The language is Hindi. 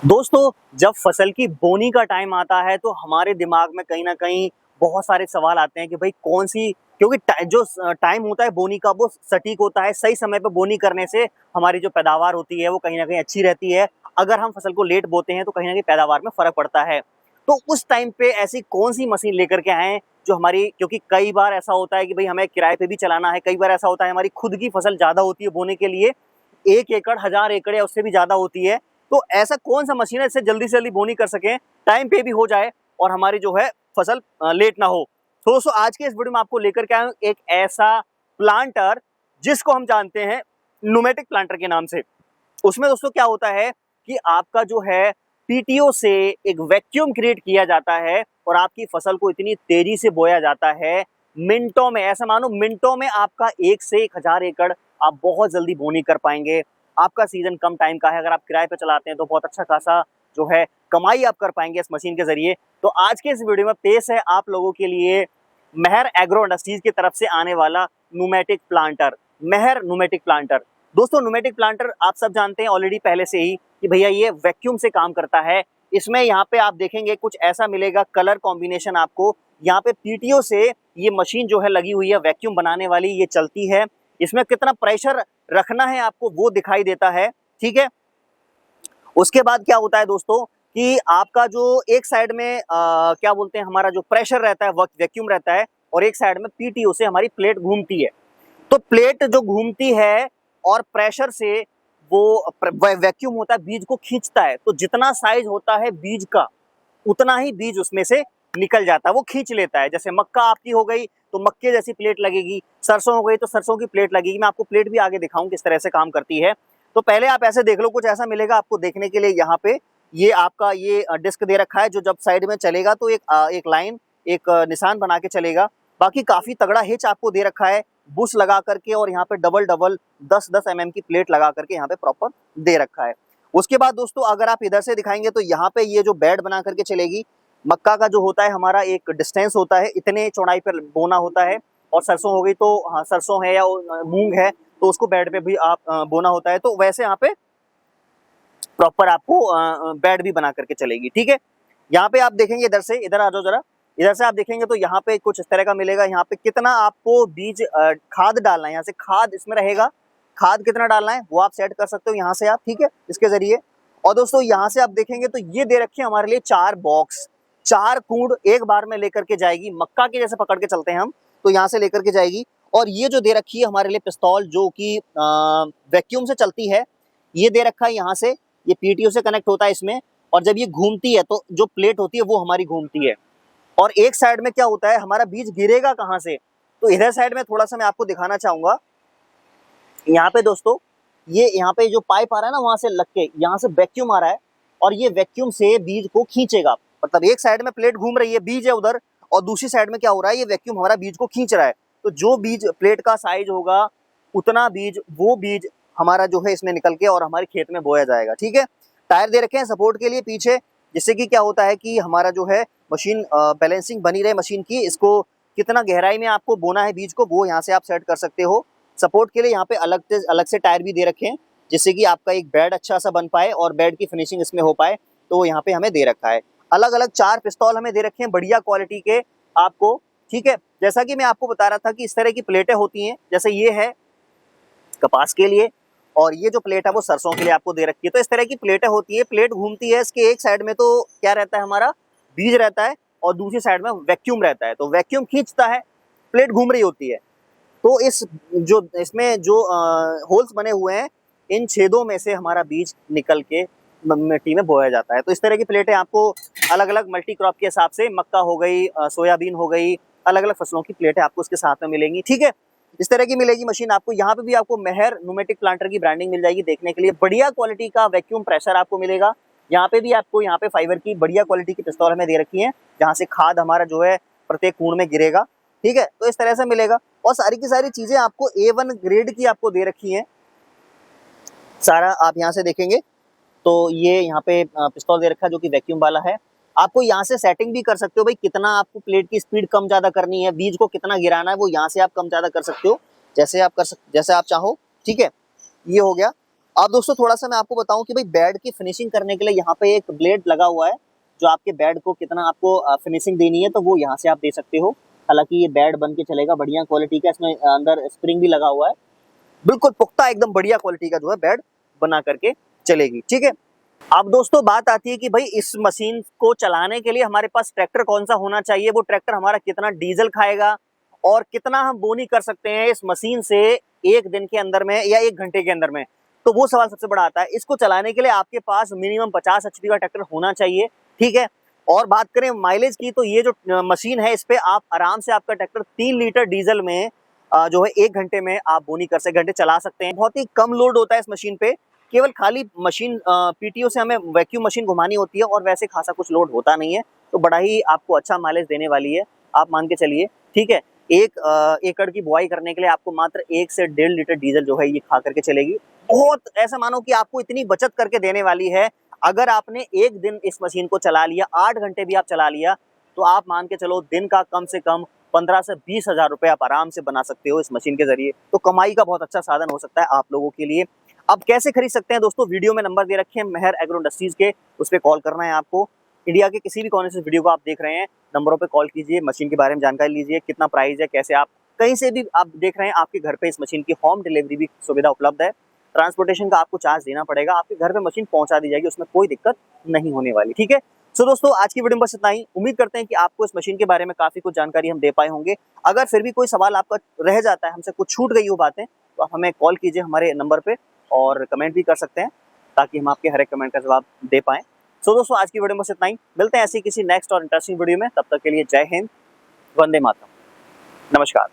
दोस्तों, जब फसल की बोनी का टाइम आता है तो हमारे दिमाग में कहीं न कहीं बहुत सारे सवाल आते हैं कि भई कौन-सी, क्योंकि टाइम होता है बोनी का वो सटीक होता है, सही समय पे बोनी करने से हमारी जो पैदावार होती है वो कहीं न कहीं अच्छी रहती है। अगर हम फसल को लेट बोते हैं तो कहीं न कहीं पैदावार में फ़र्क पड़ता है। तो उस टाइम पे ऐसी कौन-सी मशीन लेकर के आएँ जो हमारी, क्योंकि कई बार ऐसा होता है कि भई हमें किराए पे भी चलाना है, कई बार ऐसा होता है हमारी खुद की फसल ज़्यादा होती है बोने के लिए, 1 एकड़, 1000 एकड़ या उससे भी ज़्यादा होती है। तो ऐसा कौन-सा मशीन है जिससे जल्दी से जल्दी बोनी कर सकें, टाइम पे भी हो जाए और हमारी जो है फसल लेट ना हो। तो दोस्तों, आज के इस वीडियो में आपको लेकर के आया हूँ एक ऐसा प्लांटर जिसको हम जानते हैं न्यूमेटिक प्लांटर के नाम से। उसमें दोस्तों क्या होता है कि आपका जो है पीटीओ से एक वैक्यूम क्रिएट किया जाता है और आपकी फसल को इतनी तेजी से बोया जाता है, मिनटों में, ऐसा मानो मिनटों में आपका 1 से 1000 एकड़ आप बहुत जल्दी बोनी कर पाएंगे। आपका सीजन कम टाइम का है, अगर आप किराए पे चलाते हैं तो बहुत अच्छा खासा जो है कमाई आप कर पाएंगे इस मशीन के जरिए। तो आज के इस वीडियो में पेश है आप लोगों के लिए मेहर एग्रो इंडस्ट्रीज की तरफ से आने वाला न्यूमेटिक प्लांटर, मेहर न्यूमेटिक प्लांटर। दोस्तों, न्यूमेटिक प्लांटर आप सब जानते हैं ऑलरेडी पहले से ही कि भैया ये वैक्यूम से काम करता है। इसमें यहाँ पे आप देखेंगे कुछ ऐसा मिलेगा कलर कॉम्बिनेशन आपको। यहाँ पे पीटीओ से ये मशीन जो है लगी हुई है वैक्यूम बनाने वाली, ये चलती है। इसमें कितना प्रेशर रखना है आपको वो दिखाई देता है, ठीक है। उसके बाद क्या होता है दोस्तों कि आपका जो एक साइड में क्या बोलते हैं, हमारा जो प्रेशर रहता है, वैक्यूम रहता है, और एक साइड में पीटीओ से हमारी प्लेट घूमती है। तो प्लेट जो घूमती है और प्रेशर से वो वैक्यूम होता है बीज को खींचता है। तो जितना साइज होता है बीज का उतना ही बीज उसमें से निकल जाता है, वो खींच लेता है। जैसे मक्का आपकी हो गई तो मक्के जैसी प्लेट लगेगी, सरसों हो गई तो सरसों की प्लेट लगेगी। मैं आपको प्लेट भी आगे दिखाऊं किस तरह से काम करती है। तो पहले आप ऐसे देख लो, कुछ ऐसा मिलेगा आपको देखने के लिए। यहाँ पे ये आपका ये डिस्क दे रखा है जो जब साइड में चलेगा तो एक लाइन, एक निशान बना के चलेगा। बाकी काफी तगड़ा हिच आपको दे रखा है बुश लगा करके, और यहाँ पे डबल डबल 10-10 mm की प्लेट लगा करके यहाँ पे प्रॉपर दे रखा है। उसके बाद दोस्तों अगर आप इधर से दिखाएंगे तो यहाँ पे ये जो बेड बना करके चलेगी, मक्का का जो होता है हमारा एक डिस्टेंस होता है, इतने चौड़ाई पर बोना होता है। और सरसों हो गई तो हाँ, सरसों है या मूंग है तो उसको बेड पे भी आप बोना होता है। तो वैसे यहाँ पे प्रॉपर आपको बेड भी बना करके चलेगी, ठीक है। यहाँ पे आप देखेंगे, इधर से, इधर आ जाओ जरा, इधर से आप देखेंगे तो यहाँ पे कुछ इस तरह का मिलेगा। यहाँ पे कितना आपको बीज खाद डालना है, यहाँ से खाद इसमें रहेगा, खाद कितना डालना है वो आप सेट कर सकते हो यहाँ से आप, ठीक है, इसके जरिए। और दोस्तों यहाँ से आप देखेंगे तो ये दे रखे हमारे लिए 4 बॉक्स, 4 कूड़ एक बार में लेकर के जाएगी। मक्का के जैसे पकड़ के चलते हैं हम, तो यहाँ से लेकर के जाएगी। और ये जो दे रखी है हमारे लिए पिस्तौल जो कि वैक्यूम से चलती है, ये दे रखा है यहाँ से, ये पीटीओ से कनेक्ट होता है इसमें। और जब ये घूमती है तो जो प्लेट होती है वो हमारी घूमती है। और एक साइड में क्या होता है, हमारा बीज गिरेगा कहाँ से, तो इधर साइड में थोड़ा सा मैं आपको दिखाना चाहूंगा। यहाँ पे दोस्तों ये यहाँ पे जो पाइप आ रहा है ना, वहां से लग के यहाँ से वैक्यूम आ रहा है और ये वैक्यूम से बीज को खींचेगा। मतलब एक साइड में प्लेट घूम रही है, बीज है उधर, और दूसरी साइड में क्या हो रहा है, ये वैक्यूम हमारा बीज को खींच रहा है। तो जो बीज प्लेट का साइज होगा उतना बीज, वो बीज हमारा जो है इसमें निकल के और हमारे खेत में बोया जाएगा, ठीक है। टायर दे रखे हैं सपोर्ट के लिए पीछे, जिससे कि क्या होता है कि हमारा जो है मशीन बैलेंसिंग बनी रहे मशीन की। इसको कितना गहराई में आपको बोना है बीज को वो यहाँ से आप सेट कर सकते हो। सपोर्ट के लिए यहाँ पे अलग से टायर भी दे रखे हैं, जिससे कि आपका एक बेड अच्छा सा बन पाए और बेड की फिनिशिंग इसमें हो पाए। तो यहाँ पे हमें दे रखा है अलग अलग 4 पिस्तौल हमें दे रखे हैं बढ़िया क्वालिटी के आपको, ठीक है। जैसा कि मैं आपको बता रहा था कि इस तरह की प्लेटें होती हैं, जैसे ये है कपास के लिए और ये जो प्लेट है वो सरसों के लिए आपको दे रखी है। तो इस तरह की प्लेटें होती है, प्लेट घूमती है, इसके एक साइड में तो क्या रहता है, हमारा बीज रहता है, और दूसरी साइड में वैक्यूम रहता है। तो वैक्यूम खींचता है, प्लेट घूम रही होती है। तो इसमें जो होल्स बने हुए हैं, इन छेदों में से हमारा बीज निकल के मिट्टी में बोया जाता है। तो इस तरह की प्लेटें आपको अलग अलग मल्टी क्रॉप के हिसाब से, मक्का हो गई, सोयाबीन हो गई, अलग अलग फसलों की प्लेटें आपको इसके साथ में मिलेंगी, ठीक है। इस तरह की मिलेगी मशीन आपको। यहाँ पे भी आपको मेहर न्यूमेटिक प्लांटर की ब्रांडिंग मिल जाएगी देखने के लिए। बढ़िया क्वालिटी का वैक्यूम प्रेशर आपको मिलेगा। यहाँ पे भी आपको, यहाँ पे फाइबर की बढ़िया क्वालिटी की पिस्तौल हमें दे रखी है, जहाँ से खाद हमारा जो है प्रत्येक कूड़ में गिरेगा, ठीक है। तो इस तरह से मिलेगा और सारी की सारी चीजें आपको A1 ग्रेड की आपको दे रखी हैं। सारा आप यहाँ से देखेंगे तो ये यहाँ पे पिस्तौल दे रखा है जो कि वैक्यूम वाला है। आपको यहाँ से सेटिंग भी कर सकते हो भाई, कितना आपको प्लेट की स्पीड कम ज्यादा करनी है, बीज को कितना गिराना है, वो यहाँ से आप कम ज्यादा कर सकते हो, जैसे आप चाहो, ठीक है। ये हो गया। अब दोस्तों थोड़ा सा मैं आपको बताऊं कि भाई बेड की फिनिशिंग करने के लिए यहाँ पे एक ब्लेड लगा हुआ है, जो आपके बेड को कितना आपको फिनिशिंग देनी है तो वो यहाँ से आप दे सकते हो। हालांकि ये बेड बन के चलेगा, बढ़िया क्वालिटी का, इसमें अंदर स्प्रिंग भी लगा हुआ है, बिल्कुल पुख्ता एकदम बढ़िया क्वालिटी का जो है बेड बना करके चलेगी, ठीक है। अब दोस्तों बात आती है कि भाई इस मशीन को चलाने के लिए हमारे पास ट्रैक्टर कौन सा होना चाहिए, वो ट्रैक्टर हमारा कितना डीजल खाएगा और कितना हम बोनी कर सकते हैं इस मशीन से एक दिन के अंदर में या एक घंटे के अंदर में, तो वो सवाल सबसे बड़ा आता है। इसको चलाने के लिए आपके पास मिनिमम 50 HP का ट्रैक्टर होना चाहिए, ठीक है। और बात करें माइलेज की, तो ये जो मशीन है इस पे आप आराम से आपका ट्रैक्टर 3 लीटर डीजल में जो है 1 घंटे में आप बोनी कर सकते, घंटे चला सकते हैं। बहुत ही कम लोड होता है इस मशीन पे, केवल खाली मशीन पीटीओ से हमें वैक्यूम मशीन घुमानी होती है और वैसे खासा कुछ लोड होता नहीं है, तो बड़ा ही आपको अच्छा माइलेज देने वाली है, आप मान के चलिए, ठीक है। एक एकड़ की बुआई करने के लिए आपको मात्र 1 से 1.5 लीटर डीजल जो है ये खा करके चलेगी। बहुत ऐसा मानो कि आपको इतनी बचत करके देने वाली है। अगर आपने एक दिन इस मशीन को चला लिया, 8 घंटे भी आप चला लिया, तो आप मान के चलो दिन का कम से कम 15 से 20 हजार रुपए आप आराम से बना सकते हो इस मशीन के जरिए। तो कमाई का बहुत अच्छा साधन हो सकता है आप लोगों के लिए। अब कैसे खरीद सकते हैं दोस्तों, वीडियो में नंबर दे रखे हैं मेहर एग्रो इंडस्ट्रीज के, उस पर कॉल करना है आपको। इंडिया के किसी भी कोने से वीडियो को आप देख रहे हैं, नंबरों पे कॉल कीजिए, मशीन के बारे में जानकारी लीजिए, कितना प्राइस है, कैसे आप कहीं से भी आप देख रहे हैं, आपके घर पे इस मशीन की होम डिलीवरी भी सुविधा उपलब्ध है। ट्रांसपोर्टेशन का आपको चार्ज देना पड़ेगा, आपके घर पे मशीन पहुंचा दी जाएगी, उसमें कोई दिक्कत नहीं होने वाली, ठीक है। सो दोस्तों आज की वीडियो में बस इतना ही। उम्मीद करते हैं कि आपको इस मशीन के बारे में काफी कुछ जानकारी हम दे पाए होंगे। अगर फिर भी कोई सवाल आपका रह जाता है, हमसे कुछ छूट गई हो बातें, तो आप हमें कॉल कीजिए हमारे नंबर पे और कमेंट भी कर सकते हैं, ताकि हम आपके हर एक कमेंट का जवाब दे पाएं। सो दोस्तों आज की वीडियो में बस इतना ही, मिलते हैं ऐसी किसी नेक्स्ट और इंटरेस्टिंग वीडियो में, तब तक के लिए जय हिंद, वंदे मातरम, नमस्कार।